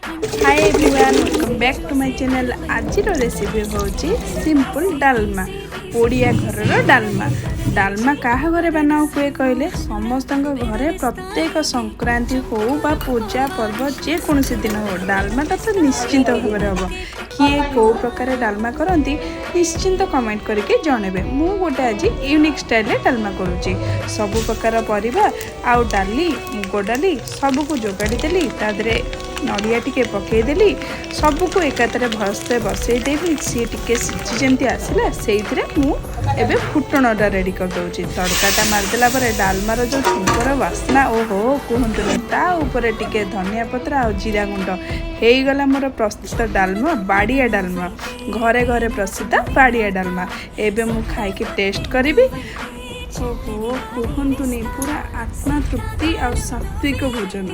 Hi everyone, welcome back to my channel. आज recipe हूँ simple dalma. Odia घर डालमा डालमा क्या घरे बनाओ हुए कहले समस्त घरे प्रत्येक संक्रांति हो बा पूजा पर्व जेकोसी दिन हो डालमाटा तो निश्चिंत भाव हम किए कौ प्रकार डालमा करती निश्चिंत कमेंट करके जनइबे। मु गोटे आज यूनिक स्टाइल डालमा करुच्ची। सबु प्रकार परिबा आउ डाली मुग डाली सबको जोगाड़ी देली तादरे नड़िया टिके पकईदेली सबको एकातर भलसे बसईदेली सी टिके सिझी जमी आसला से मुझे फुटणटा रेडी कर दूसरी। तड़काटा मारिदेला डालमार जो छुंकर बास्ना ओहो कहतुनि ताऊपर टिके धनिया पत्र आ जीरा गुंड हो गला मोर प्रस्तुत डालमा बाड़िया डालमा। घरे घरे प्रसिद्ध बाड़िया डालमा एबे मु खाई टेस्ट करी। ओहो कहतुनि पूरा आत्मा तृप्ति आ सात्विक भोजन।